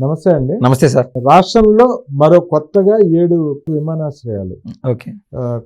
నమస్తే అండి. నమస్తే సార్. రాష్ట్రంలో మరో కొత్తగా 7 విమానాశ్రయాలు. ఓకే.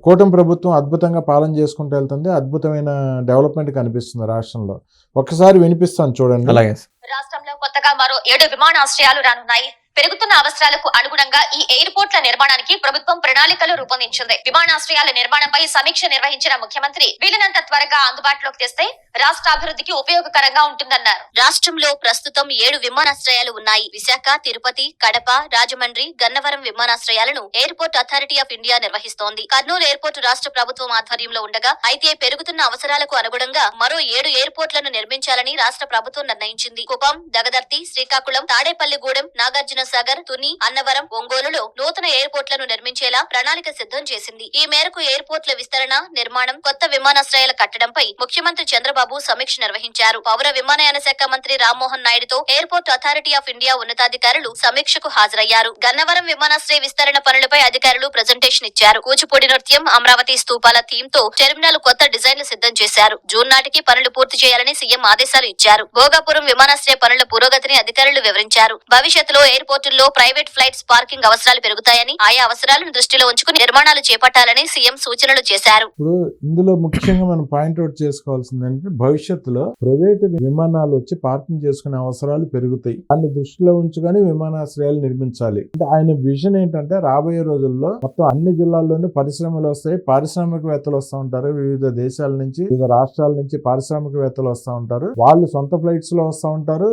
కూటమి ప్రభుత్వం అద్భుతంగా పాలన చేసుకుంటూ వెళ్తుంది. అద్భుతమైన డెవలప్మెంట్ కనిపిస్తుంది రాష్ట్రంలో. ఒక్కసారి వినిపిస్తాను చూడండి. అలాగే. రాష్ట్రంలో కొత్తగా మరో 7 విమానాశ్రయాలు రానున్నాయి. పెరుగుతున్న అవసరాలకు అనుగుణంగా ఈ ఎయిర్పోర్ట్ల నిర్మాణానికి ప్రభుత్వం ప్రణాళికలు రూపొందించింది. విమానాశ్రయాల నిర్మాణంపై సమీక్ష నిర్వహించిన ముఖ్యమంత్రి వీలైనంత త్వరగా అందుబాటులోకి తెస్తే రాష్ట్ర అభివృద్ధికి ఉపయోగకరంగా ఉంటుందన్నారు. రాష్ట్రంలో ప్రస్తుతం 7 విమానాశ్రయాలు ఉన్నాయి. విశాఖ, తిరుపతి, కడప, రాజమండ్రి, గన్నవరం విమానాశ్రయాలను ఎయిర్పోర్ట్ అథారిటీ ఆఫ్ ఇండియా నిర్వహిస్తోంది. కర్నూలు ఎయిర్పోర్ట్ రాష్ట్ర ప్రభుత్వం ఆధ్వర్యంలో ఉండగా, అయితే పెరుగుతున్న అవసరాలకు అనుగుణంగా మరో 7 ఎయిర్పోర్ట్లను నిర్మించాలని రాష్ట్ర ప్రభుత్వం నిర్ణయించింది. కుప్పం, దగదర్తి, శ్రీకాకుళం, తాడేపల్లిగూడెం, నాగార్జున సాగర్, తుని, అన్నవరం, ఒంగోలులో నూతన ఎయిర్పోర్ట్లను నిర్మించేలా ప్రణాళిక సిద్ధం చేసింది. ఈ మేరకు ఎయిర్పోర్ట్ల విస్తరణ, నిర్మాణం, కొత్త విమానాశ్రయాల కట్టడంపై ముఖ్యమంత్రి చంద్రబాబు సమీక్ష నిర్వహించారు. పౌర విమానయాన శాఖ మంత్రి రామ్మోహన్ నాయుడుతో ఎయిర్పోర్ట్ అథారిటీ ఆఫ్ ఇండియా ఉన్నతాధికారులు సమీక్షకు హాజరయ్యారు. గన్నవరం విమానాశ్రయ విస్తరణ పనులపై అధికారులు ప్రజెంటేషన్ ఇచ్చారు. కూచిపూడి నృత్యం, అమరావతి స్తూపాల థీమ్ తో టెర్మినల్ కొత్త డిజైన్లు సిద్ధం చేశారు. జూన్ నాటికి పనులు పూర్తి చేయాలని సీఎం ఆదేశాలు ఇచ్చారు. భోగాపురం విమానాశ్రయ పనుల పురోగతిని అధికారులు వివరించారు. భవిష్యత్తులో ఎయిర్పోర్టుల్లో ప్రైవేట్ ఫ్లైట్స్ పార్కింగ్ అవసరాలు పెరుగుతాయని, ఆయా అవసరాలను దృష్టిలో ఉంచుకుని నిర్మాణాలు చేపట్టాలని సీఎం సూచనలు చేశారు. ఇప్పుడు ఇందులో ముఖ్యంగా మనం పాయింట్అవుట్ చేసుకోవాల్సిందంటే, భవిష్యత్తులో ప్రైవేట్ విమానాలు వచ్చి పార్కింగ్ చేసుకునే అవసరాలు పెరుగుతాయి. దాన్ని దృష్టిలో ఉంచుకొని విమానాశ్రయాలు నిర్మించాలి. అంటే ఆయన విజన్ ఏంటంటే, రాబోయే రోజుల్లో మొత్తం అన్ని జిల్లాల్లోనూ పరిశ్రమలు వస్తాయి, పారిశ్రామికవేత్తలు వస్తూ ఉంటారు. వివిధ దేశాల నుంచి, వివిధ రాష్ట్రాల నుంచి పారిశ్రామికవేత్తలు వస్తూ ఉంటారు. వాళ్ళు సొంత ఫ్లైట్స్ లో వస్తూ ఉంటారు,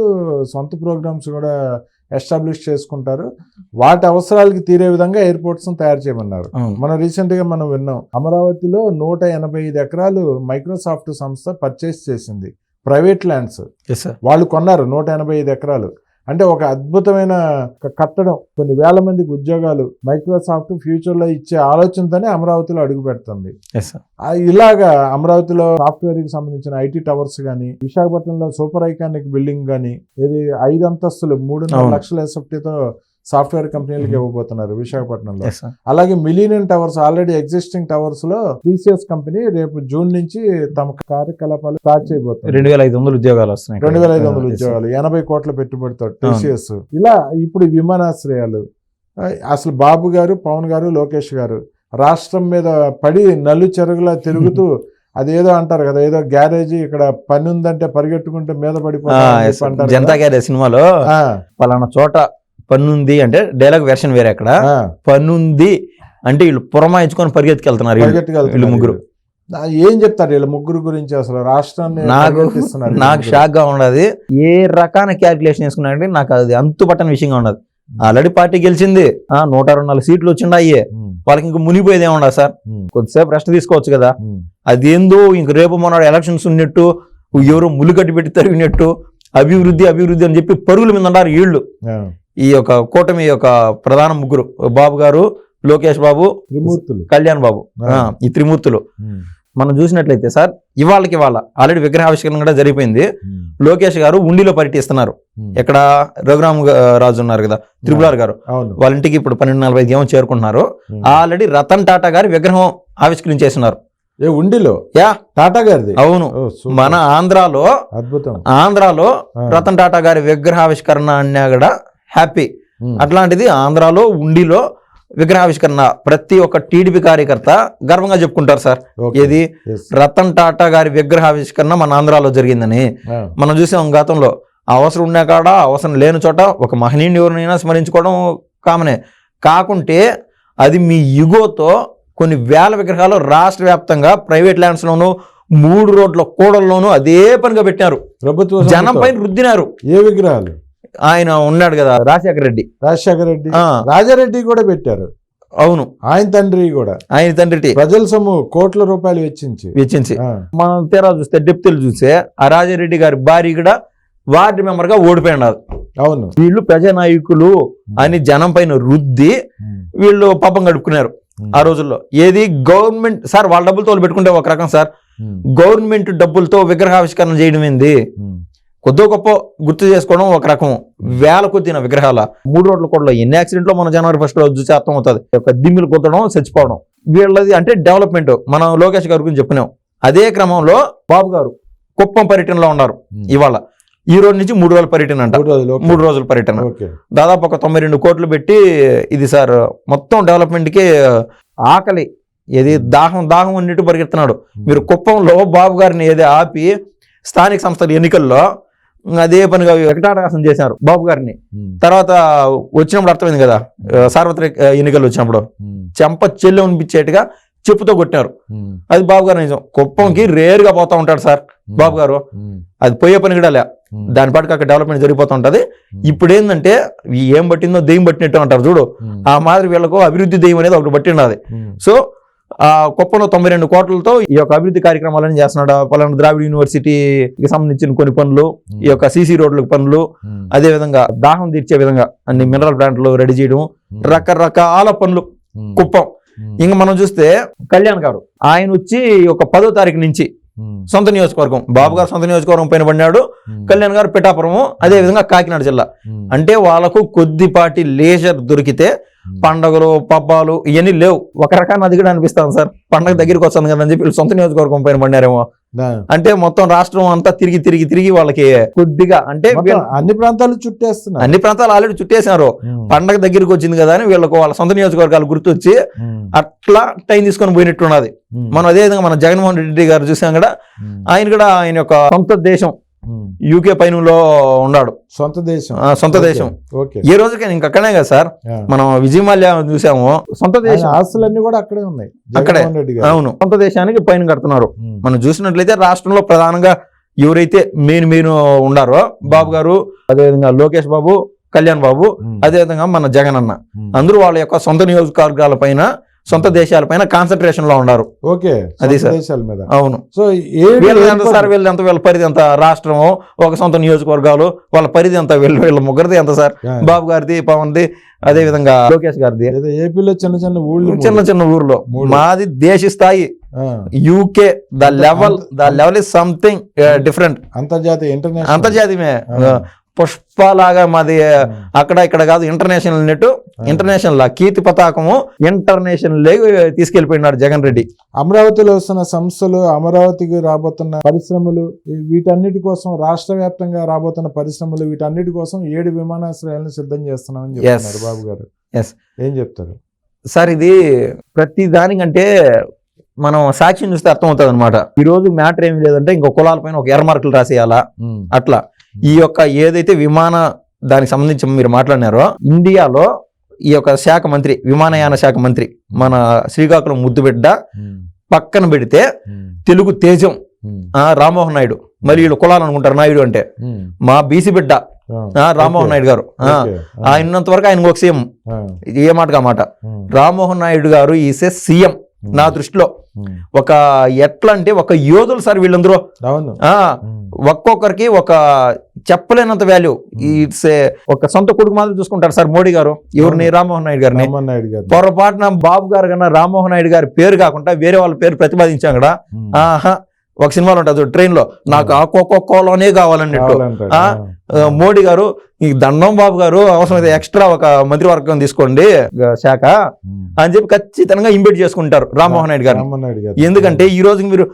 సొంత ప్రోగ్రామ్స్ కూడా ఎస్టాబ్లిష్ చేసుకుంటారు. వాటి అవసరాలకి తీరే విధంగా ఎయిర్పోర్ట్స్ తయారు చేయమన్నారు. మనం రీసెంట్ గా మనం విన్నాం, అమరావతిలో 185 ఎకరాలు మైక్రోసాఫ్ట్ సంస్థ పర్చేస్ చేసింది. ప్రైవేట్ ల్యాండ్స్ వాళ్ళు కొన్నారు 185 ఎకరాలు. అంటే ఒక అద్భుతమైన కట్టడం, కొన్ని వేల మందికి ఉద్యోగాలు మైక్రోసాఫ్ట్ ఫ్యూచర్ లో ఇచ్చే ఆలోచనతోనే అమరావతిలో అడుగు పెడుతుంది. ఇలాగా అమరావతిలో సాఫ్ట్వేర్ కి సంబంధించిన ఐటీ టవర్స్ గానీ, విశాఖపట్నంలో సూపర్ ఐకానిక్ బిల్డింగ్ గానీ, ఇది 5 అంతస్తులు 3.5 లక్షల ఎస్ఎఫ్టీతో సాఫ్ట్వేర్ కంపెనీలకు ఇవ్వబోతున్నారు విశాఖపట్నంలో. అలాగే millennium towers, already existing towers లో టీసీఎస్ కంపెనీ రేపు జూన్ నుంచి తమ కార్యకలాపాలు స్టార్ట్ చేయబోతున్నారు. 2500 ఉద్యోగాలు వస్తున్నాయి. 2500 ఉద్యోగాలు, 80 కోట్ల పెట్టుబడితో టీసీఎస్. ఇలా ఇప్పుడు విమానాశ్రయాలు అసలు బాబు గారు, పవన్ గారు, లోకేష్ గారు రాష్ట్రం మీద పడి నల్లు చెరుగులా తిరుగుతూ అదేదో అంటారు కదా, ఏదో గ్యారేజీ ఇక్కడ పని ఉందంటే పరిగెట్టుకుంటే మీద పడిపోతారు. జనతా గ్యారేజ్ సినిమాలో పలానా చోట పన్నుంది అంటే డైలాగ్ వెర్షన్ వేరే. అక్కడ పన్నుంది అంటే వీళ్ళు పురమాయించుకొని పరిగెత్తుకెళ్తున్నారు వీళ్ళు ముగ్గురు. ఏం చెప్తారు వీళ్ళ ముగ్గురు గురించి అసలు రాష్ట్రాన్ని? నాకు షాక్ గా ఉండదు. ఏ రకాన క్యాల్కులేషన్ వేసుకున్నారంటే నాకు అది అంతుపట్టని విషయంగా ఉండదు. ఆల్రెడీ పార్టీ గెలిచింది, 124 సీట్లు వచ్చిండాయి. వాళ్ళకి ఇంక మునిగిపోయేది ఏముండదు సార్. కొద్దిసేపు రెస్ట్ తీసుకోవచ్చు కదా. అదేందో ఇంక రేపు మొన్న ఎలక్షన్స్ ఉన్నట్టు, ఎవరో ములుగడ్డి పెట్టి తరిగినట్టు అభివృద్ధి అభివృద్ధి అని చెప్పి పరుగుల మీద ఉన్నారు వీళ్ళు. ఈ యొక్క కూటమి యొక్క ప్రధాన ముగ్గురు, బాబు గారు, లోకేష్ బాబు, కళ్యాణ్ బాబు, ఈ త్రిమూర్తులు. మనం చూసినట్లయితే సార్, ఇవాళకి ఆల్రెడీ విగ్రహావిష్కరణ కూడా జరిగిపోయింది. లోకేష్ గారు ఉండిలో పర్యటిస్తున్నారు. ఎక్కడ రఘురామ్ రాజు ఉన్నారు కదా, త్రిపులార్ గారు, వాళ్ళ ఇంటికి ఇప్పుడు 12:45 ఏమో చేరుకుంటున్నారు. ఆల్రెడీ రతన్ టాటా గారి విగ్రహం ఆవిష్కరించేస్తున్నారు. ఉండిలో టాటా గారిది. అవును, మన ఆంధ్రాలో రతన్ టాటా గారి విగ్రహావిష్కరణ అన్నా కూడా హ్యాపీ. అట్లాంటిది ఆంధ్రాలో ఉండిలో విగ్రహావిష్కరణ ప్రతి ఒక్క టీడీపీ కార్యకర్త గర్వంగా చెప్పుకుంటారు సార్. ఏది రతన్ టాటా గారి విగ్రహావిష్కరణ మన ఆంధ్రాలో జరిగిందని మనం చూసాం గతంలో. అవసరం ఉన్న కాడ, అవసరం లేని చోట ఒక మహనీయుని ఎవరినైనా స్మరించుకోవడం కామనే. కాకుంటే అది మీ యుగోతో కొన్ని వేల విగ్రహాలు రాష్ట్ర వ్యాప్తంగా ప్రైవేట్ ల్యాండ్స్ లోను, 3 రోడ్ల కూడల్లోనూ అదే పనిగా పెట్టారు. ప్రభుత్వ జనం పైన రుద్దినారు. ఏ విగ్రహాలు? ఆయన ఉన్నాడు కదా రాజశేఖర రెడ్డి, రాజారెడ్డి కూడా పెట్టారు. అవును, ఆయన తండ్రి ప్రజల సొమ్ము కోట్ల రూపాయలు వెచ్చించి మనం తీరా చూస్తే, డెప్తులు చూస్తే ఆ రాజారెడ్డి గారి భార్య కూడా వార్డు మెంబర్ గా ఓడిపోయినారు. అవును, వీళ్ళు ప్రజానాయకులు అని జనం పైన రుద్ది వీళ్ళు పాపం గడుపుకున్నారు ఆ రోజుల్లో. ఏది గవర్నమెంట్ సార్, వాళ్ళ డబ్బులతో పెట్టుకుంటే ఒక రకం సార్, గవర్నమెంట్ డబ్బులతో విగ్రహావిష్కరణ చేయడం ఏంది? కొద్దో గొప్ప గుర్తు చేసుకోవడం ఒక రకం. వేల కొద్దిన విగ్రహాల 3 రోడ్ల కూడా ఎన్ని యాక్సిడెంట్లో మనం జనవరి 1 రోజు చూసి అర్థం అవుతుంది. ఒక దిమ్మిలు కొత్తడం, చచ్చిపోవడం. వీళ్ళది అంటే డెవలప్మెంట్. మనం లోకేష్ గారి గురించి చెప్పుకున్నాం. అదే క్రమంలో బాబు గారు కుప్పం పర్యటనలో ఉన్నారు. ఇవాళ ఈ రోజు నుంచి 3 రోజుల పర్యటన అంట. 3 రోజులు. 3 రోజుల పర్యటన. ఓకే. దాదాపు ఒక 92 కోట్లు పెట్టి ఇది సార్ మొత్తం డెవలప్మెంట్కి ఆకలి ఏది దాహం అన్నిటి పరిగెడుతున్నాడు. మీరు కుప్పంలో బాబు గారిని ఏది ఆపి స్థానిక సంస్థల ఎన్నికల్లో అదే పనిగా వికటాటహాసం చేశారు బాబు గారిని. తర్వాత వచ్చినప్పుడు అర్థమైంది కదా, సార్వత్రిక ఎన్నికలు వచ్చినప్పుడు చెంప చెల్లి అనిపించేట్టుగా చెప్పుతో కొట్టారు. అది బాబు గారు నిజం. కుప్పంకి రేరుగా పోతా ఉంటాడు సార్ బాబు గారు, అది పోయే పని కూడా లే, దాని పాటికి అక్కడ డెవలప్మెంట్ జరిగిపోతూ ఉంటది. ఇప్పుడు ఏంటంటే ఏం పట్టిందో దెయ్యం పట్టినట్టు అంటారు చూడు, ఆ మాదిరి వీళ్ళకు అభివృద్ధి దెయ్యం అనేది ఒకటి పట్టినది. సో ఆ కుప్పంలో 92 కోట్లతో ఈ యొక్క అభివృద్ధి కార్యక్రమాలను చేస్తున్నాడు. పలానా ద్రావిడ యూనివర్సిటీకి సంబంధించిన కొన్ని పనులు, ఈ యొక్క సీసీ రోడ్లకు పనులు, అదే విధంగా దాహం తీర్చే విధంగా అన్ని మినరల్ ప్లాంట్లు రెడీ చేయడం, రకరకాల పనులు కుప్పం. ఇంకా మనం చూస్తే కళ్యాణ్ గారు ఆయన వచ్చి ఒక 10వ తారీఖు నుంచి సొంత నియోజకవర్గం, బాబు గారు సొంత నియోజకవర్గం పైన పడినాడు, కళ్యాణ్ గారు పిఠాపురము, అదే విధంగా కాకినాడ జిల్లా. అంటే వాళ్ళకు కొద్దిపాటి లేజర్ దొరికితే పండగలు పబ్బాలు ఇవన్నీ లేవు. ఒక రకాన్ని అది కూడా అనిపిస్తాను సార్, పండగ దగ్గరికి వస్తుంది కదా అని చెప్పి సొంత నియోజకవర్గం పైన పడినారేమో. అంటే మొత్తం రాష్ట్రం అంతా తిరిగి వాళ్ళకి కొద్దిగా అంటే అన్ని ప్రాంతాలు చుట్టేస్తున్నారు, అన్ని ప్రాంతాలు ఆల్రెడీ చుట్టేసినారు. పండగ దగ్గరికి వచ్చింది కదా అని వీళ్ళకు వాళ్ళ సొంత నియోజకవర్గాలు గుర్తొచ్చి అట్లా టైం తీసుకొని పోయినట్టున్నది. మనం అదే విధంగా మన జగన్మోహన్ రెడ్డి గారు చూసాం కూడా, ఆయన యొక్క సొంత దేశం యూకే పైనలో ఉన్నాడు. సొంత దేశం ఏ రోజుకైనా ఇంకక్కడే కదా సార్. మనం విజయమాల్య చూసాము, సొంత దేశం ఆస్తులన్నీ కూడా అక్కడే ఉన్నాయి, అక్కడే. అవును, సొంత దేశానికి పైన కడుతున్నారు. మనం చూసినట్లయితే రాష్ట్రంలో ప్రధానంగా ఎవరైతే మెయిన్ ఉండారో బాబు గారు, అదేవిధంగా లోకేష్ బాబు, కళ్యాణ్ బాబు, అదేవిధంగా మన జగన్ అన్న, అందరూ వాళ్ళ యొక్క సొంత నియోజకవర్గాల పైన సొంత దేశాలపైన కాన్సన్ట్రేషన్ లో ఉన్నారు. ఓకే, అది సార్. అవును. సో వీళ్ళ పరిధి ఎంత, రాష్ట్రము, ఒక సొంత నియోజకవర్గాలు, వాళ్ళ పరిధి ఎంత, వీళ్ళ ముగ్గురిది ఎంత సార్, బాబు గారిది, పవన్ది, అదే విధంగా లోకేష్ గారిది. ఏపీలో చిన్న ఊర్లో, మాది దేశ స్థాయి యూకే. The level is something different, అంతర్జాతీయమే. పుష్పలాగా మాది అక్కడ ఇక్కడ కాదు, ఇంటర్నేషనల్ కీర్తి పతాకము ఇంటర్నేషనల్ తీసుకెళ్లిపోయినాడు జగన్ రెడ్డి. అమరావతిలో వస్తున్న సంస్థలు, అమరావతికి రాబోతున్న పరిశ్రమలు, వీటన్నిటి కోసం రాష్ట్ర వ్యాప్తంగా రాబోతున్న పరిశ్రమలు, వీటన్నిటి కోసం 7 విమానాశ్రయాలను సిద్ధం చేస్తున్నామని చెప్తున్నారు బాబు గారు. ఏం చెప్తారు సార్? ఇది ప్రతి దానికంటే మనం సాక్ష్యం చూస్తే అర్థమవుతుంది అనమాట. ఈ రోజు మ్యాటర్ ఏమి లేదంటే ఇంకో కులాల పైన ఒక ఎర్ర మార్కులు రాసేయాలా అట్లా. ఈ యొక్క ఏదైతే దానికి సంబంధించి మీరు మాట్లాడినారో, ఇండియాలో ఈ యొక్క శాఖ మంత్రి, విమానయాన శాఖ మంత్రి మన శ్రీకాకుళం ముద్దుబిడ్డ పక్కన పెడితే తెలుగు తేజం రామ్మోహన్ నాయుడు, మరి వీళ్ళు కులాలు అనుకుంటారు నాయుడు అంటే, మా బీసీ బిడ్డ రామ్మోహన్ నాయుడు గారు. ఆయన ఉన్నంత వరకు ఆయన ఒక సీఎం, ఏ మాటగా మాట. రామ్మోహన్ నాయుడు గారు ఈసే సీఎం నా దృష్టిలో. ఒక ఎట్లా అంటే ఒక యోధులు సార్ వీళ్ళందరూ. ఒక్కొక్కరికి ఒక చెప్పలేనంత వాల్యూ. ఇట్స్ ఒక సొంత కొడుకు మాత్రం చూసుకుంటారు సార్ మోడీ గారు. ఎవరిని? రామ్మోహన్ నాయుడు గారిని. పొరపాటున బాబు గారు కన్నా రామ్మోహన్ నాయుడు గారి పేరు కాకుండా వేరే వాళ్ళ పేరు ప్రతిపాదించాం కూడా. ఒక సినిమాలో ఉంటుంది ట్రైన్ లో, నాకు ఆ కోలోనే కావాలన్నట్టు. మోడీ గారు ఈ దండం బాబు గారు, అవసరమైతే ఎక్స్ట్రా ఒక మంత్రివర్గం తీసుకోండి శాఖ అని చెప్పి ఖచ్చితంగా ఇంబెట్ చేసుకుంటారు రామ్మోహన్ నాయుడు గారు. ఎందుకంటే ఈ రోజు మీరు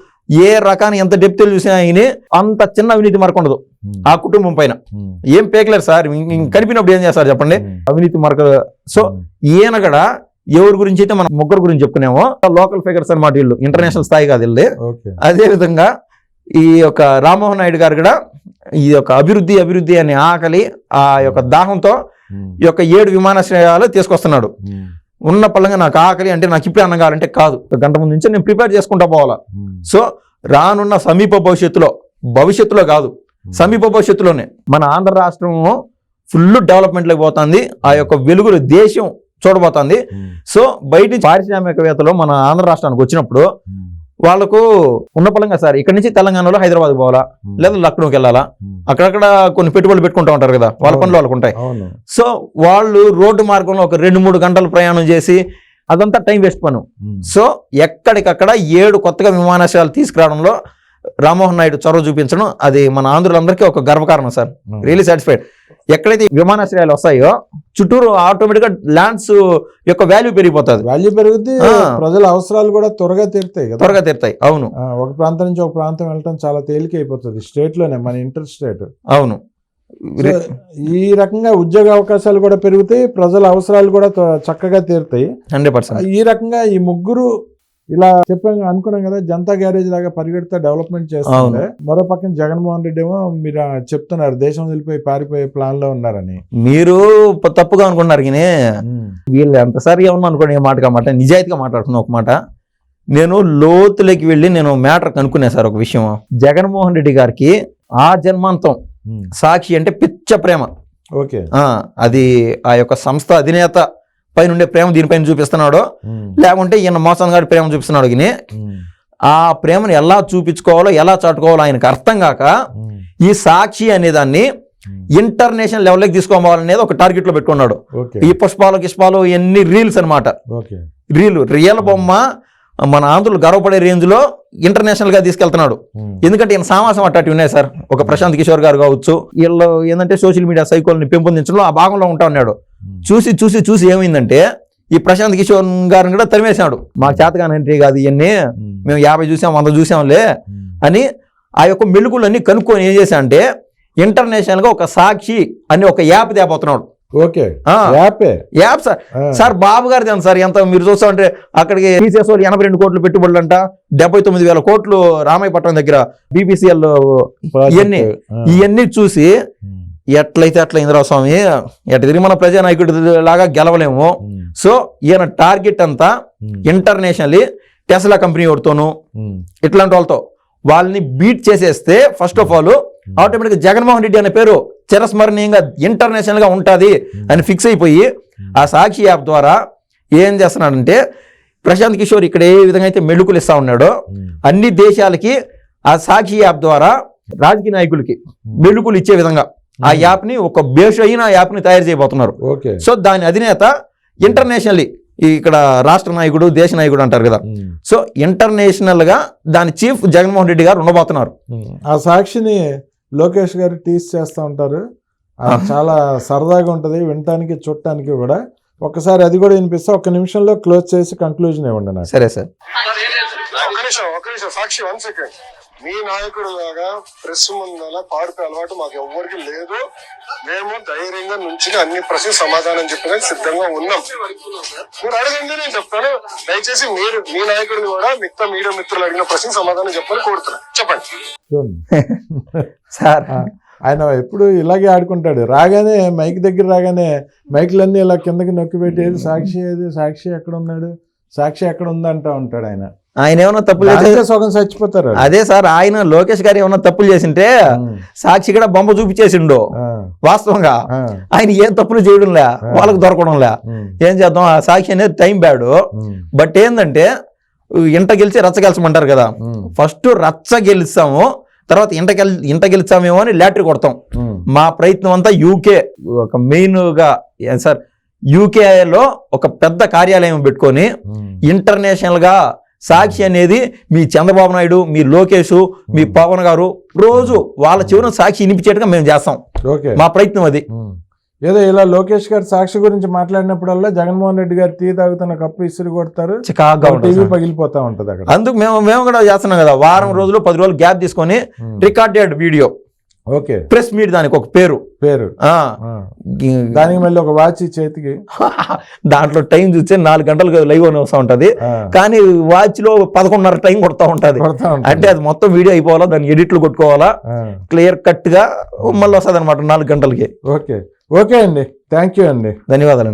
ఏ రకాన్ని ఎంత డెప్త్ చూసినా ఆయన అంత చిన్న అవినీతి మరక ఉండదు ఆ కుటుంబం పైన. ఏం పేకలేరు సార్, కనిపినప్పుడు ఏం చేస్తారు చెప్పండి, అవినీతి మరక. సో ఈయన కూడా ఎవరి గురించి అయితే మనం ముగ్గురు గురించి చెప్పుకునేమో లోకల్ ఫిగర్స్ అన్నమాట వీళ్ళు, ఇంటర్నేషనల్ స్థాయి కాదు వెళ్ళి. అదే విధంగా ఈ యొక్క రామ్మోహన్ నాయుడు గారు కూడా ఈ యొక్క అభివృద్ధి అనే ఆకలి, ఆ యొక్క దాహంతో ఈ యొక్క 7 విమానాశ్రయాలు తీసుకొస్తున్నాడు. ఉన్న పళ్ళంగా నాకు ఆకలి అంటే నాకు ఇప్పుడే అన్నం కావాలంటే కాదు, గంట ముందు నుంచి నేను ప్రిపేర్ చేసుకుంటా పోవాలా. సో రానున్న సమీప భవిష్యత్తులో కాదు, సమీప భవిష్యత్తులోనే మన ఆంధ్ర రాష్ట్రము ఫుల్ డెవలప్మెంట్లోకి పోతుంది. ఆ యొక్క వెలుగులు దేశం చూడబోతుంది. సో బయట పారిశ్రామికవేత్తలు మన ఆంధ్ర రాష్ట్రానికి వచ్చినప్పుడు వాళ్ళకు ఉన్న పలంగా సార్ ఇక్కడ నుంచి తెలంగాణలో హైదరాబాద్ పోవాలా, లేదా లక్నోకి వెళ్ళాలా, అక్కడక్కడ కొన్ని పెట్టుబడులు పెట్టుకుంటూ ఉంటారు కదా, వాళ్ళ పనులు వాళ్ళకు ఉంటాయి. సో వాళ్ళు రోడ్డు మార్గంలో ఒక 2-3 గంటలు ప్రయాణం చేసి అదంతా టైం వేస్ట్ పను. సో ఎక్కడికక్కడ 7 కొత్తగా విమానాశ్రయాలు తీసుకురావడంలో రామ్మోహన్ నాయుడు చొరవ చూపించడం, అది మన ఆంధ్రులందరికీ ఒక గర్వకారణం సార్. Really satisfied. ఎక్కడైతే విమానాశ్రయాలు వస్తాయో చుట్టూరు ఆటోమేటిక్ గా ల్యాండ్స్ యొక్క వాల్యూ పెరిగిపోతుంది. వాల్యూ పెరిగితే ప్రజల అవసరాలు కూడా త్వరగా తీరుతాయి. అవును, ఒక ప్రాంతం నుంచి ఒక ప్రాంతం వెళ్ళటం చాలా తేలిక అయిపోతుంది స్టేట్ లోనే, మన ఇంటర్ స్టేట్. అవును. సో ఈ రకంగా ఉద్యోగ అవకాశాలు కూడా పెరుగుతాయి, ప్రజల అవసరాలు కూడా చక్కగా తీరుతాయి. 100%. ఈ రకంగా ఈ ముగ్గురు ఇలా చెప్పాం అనుకున్నాం కదా, జనతా గ్యారేజ్ లాగా పరిగెడితే డెవలప్మెంట్ చేస్తుంటే, మరో పక్కన జగన్మోహన్ రెడ్డి ఏమో మీరు చెప్తున్నారు దేశం వెళ్ళిపోయి పారిపోయే ప్లాన్ లో ఉన్నారని. మీరు తప్పుగా అనుకున్నారు కానీ వీళ్ళు ఎంత సరిగా ఉన్నా అనుకోండి, ఏ మాట కామాట నిజాయితీగా మాట్లాడుతున్నా. ఒక మాట నేను లోతులోకి వెళ్ళి నేను మ్యాటర్ కనుక్కున్నా సార్. ఒక విషయం, జగన్మోహన్ రెడ్డి గారికి ఆ జన్మాంతం సాక్షి అంటే పిచ్చ ప్రేమ. ఓకే, అది ఆ యొక్క సంస్థ అధినేత పైన ఉండే ప్రేమ దీనిపైన చూపిస్తున్నాడు, లేకుంటే ఈయన మోసం గారి ప్రేమ చూపిస్తున్నాడు. కానీ ఆ ప్రేమను ఎలా చూపించుకోవాలో ఎలా చాటుకోవాలో ఆయనకు అర్థం కాక ఈ సాక్షి అనే దాన్ని ఇంటర్నేషనల్ లెవెల్కి తీసుకోవాలనేది ఒక టార్గెట్ లో పెట్టుకున్నాడు. ఈ పుష్పాలు ఎన్ని రీల్స్ అనమాట, రియల్ బొమ్మ మన ఆంధ్రులు గర్వపడే రేంజ్ లో ఇంటర్నేషనల్ గా తీసుకెళ్తున్నాడు. ఎందుకంటే ఈయన సామాసం అట్టాటి ఉన్నాయి సార్. ఒక ప్రశాంత్ కిషోర్ గారు కావచ్చు, వీళ్ళు ఏంటంటే సోషల్ మీడియా సైకోల్ని పెంపొందించడంలో ఆ భాగంలో ఉంటా ఉన్నాడు. చూసి ఏమైందంటే ఈ ప్రశాంత్ కిషోర్ గారిని కూడా తరిమేశాడు. మా చేతగానంటే కాదు ఇవన్నీ, మేము 50 చూసాం 100 చూసాంలే అని ఆ యొక్క మెలుగులన్నీ కనుక్కొని ఏం చేశా అంటే ఇంటర్నేషనల్ గా ఒక సాక్షి అని ఒక యాప్ తేపోతున్నాడు. Okay, app sir. Sir Babu గారిది అంత సార్. ఎంత మీరు చూస్తా ఉంటే అక్కడికి టీసీఎస్ 82 కోట్లు పెట్టుబడులు అంట, 79,000 కోట్లు రామాయపట్నం దగ్గర బీపీసీఎల్, ఇవన్నీ చూసి ఎట్లయితే అట్లా ఇంద్రరావు స్వామి ఎట్ట తిరిగి మన ప్రజానాయకుడి లాగా గెలవలేము. సో ఈయన టార్గెట్ అంతా ఇంటర్నేషనల్లీ టెస్లా కంపెనీ వాడితోను ఇట్లాంటి వాళ్ళతో వాళ్ళని బీట్ చేసేస్తే ఫస్ట్ ఆఫ్ ఆల్ ఆటోమేటిక్గా జగన్మోహన్ రెడ్డి అనే పేరు చిరస్మరణీయంగా ఇంటర్నేషనల్ గా ఉంటుంది అని ఫిక్స్ అయిపోయి ఆ సాక్షి యాప్ ద్వారా ఏం చేస్తున్నాడంటే ప్రశాంత్ కిషోర్ ఇక్కడ ఏ విధంగా అయితే మెళుకులు ఇస్తా ఉన్నాడో అన్ని దేశాలకి ఆ సాక్షి యాప్ ద్వారా రాజకీయ నాయకులకి మెళుకులు ఇచ్చే విధంగా ఆ యాప్ ని ఒక బేస్ అయిన యాప్ ని తయారు చేయబోతున్నారు. సో దాని అధినేత ఇంటర్నేషనల్లీ ఇక్కడ రాష్ట్ర నాయకుడు దేశ నాయకుడు అంటారు కదా, సో ఇంటర్నేషనల్ గా దాని చీఫ్ జగన్మోహన్ రెడ్డి గారు ఉండబోతున్నారు. ఆ సాక్షిని లోకేష్ గారు టీస్ చేస్తూ ఉంటారు, చాలా సరదాగా ఉంటది వినటానికి చూడటానికి కూడా. ఒక్కసారి అది కూడా వినిపిస్తే 1 నిమిషంలో క్లోజ్ చేసి కంక్లూజన్ ఇవ్వండి నాకు. సరే సార్. ఒక నిమిషం సాక్షి 1 సెకండ్. మీ నాయకుడు లాగా ప్రెస్ ముందల పాడుపే అలవాటు మాకు ఎవ్వరికి లేదు. మేము ధైర్యంగా నుంచి అన్ని ప్రశ్నలు సమాధానం చెప్పడానికి సిద్ధంగా ఉన్నాం. మీరు అడగండి, నేను చెప్తాను. దయచేసి మీరు మీ నాయకుడిని కూడా మిగతా మీడియా మిత్రులు అడిగిన ప్రశ్నలు సమాధానం చెప్పని కోరుతున్నాను. చెప్పండి. సార్ ఆయన ఎప్పుడు ఇలాగే ఆడుకుంటాడు. రాగానే మైక్ దగ్గర రాగానే మైక్లన్నీ ఇలా కిందకి నొక్కి పెట్టేది సాక్షి ఏది, సాక్షి ఎక్కడ ఉన్నాడు, సాక్షి ఎక్కడ ఉందంటా ఉంటాడు. ఆయన ఏమన్నా తప్పులు చేస్తే సగం చచ్చిపోతారు. అదే సార్, ఆయన లోకేష్ గారు ఏమన్నా తప్పులు చేసింటే సాక్షి కూడా బొమ్మ చూపించేసిండు. వాస్తవంగా ఆయన ఏం తప్పులు చేయడంలే, వాళ్ళకి దొరకడంలే. ఏం చేద్దాం, ఆ సాక్షి అనేది టైం బ్యాడ్. బట్ ఏంటంటే ఇంట గెలిచి రచ్చ గెలిచమంటారు కదా, ఫస్ట్ రచ్చ గెలుస్తాము, తర్వాత ఇంట గెలిచామేమో అని లాటరీ కొడతాం. మా ప్రయత్నం అంతా యూకే ఒక మెయిన్ గా సార్, యూకేలో ఒక పెద్ద కార్యాలయం పెట్టుకొని ఇంటర్నేషనల్ గా సాక్షి అనేది మీ చంద్రబాబు నాయుడు, మీ లోకేష్, మీ పవన్ గారు రోజు వాళ్ళ చివరి సాక్షి వినిపించేట్టుగా మేము చేస్తాం. మా ప్రయత్నం అది. ఏదో ఇలా లోకేష్ గారు సాక్షి గురించి మాట్లాడినప్పుడల్లా జగన్మోహన్ రెడ్డి గారు టీ తాగుతున్న కప్పు ఇసురు కొడతారు, టీవీ పగిలిపోతా ఉంటది అక్కడ. అందుకు మేము కూడా చేస్తున్నాం కదా, వారం రోజులు 10 రోజులు గ్యాప్ తీసుకొని recorded video, okay, press meet, దానికి ఒక పేరు దానికి మళ్ళీ ఒక వాచ్ చేతికి, దాంట్లో టైం చూస్తే 4 గంటలు లైవ్ అని వస్తూ ఉంటది, కానీ వాచ్ లో 11:30 టైం కొడతా ఉంటది. అంటే అది మొత్తం వీడియో అయిపోవాలా, దాన్ని ఎడిట్లు కొట్టుకోవాలా, క్లియర్ కట్ గా మళ్ళీ వస్తుంది అనమాట 4 గంటలకి. ఓకే అండి, థ్యాంక్ యూ అండి, ధన్యవాదాలండి.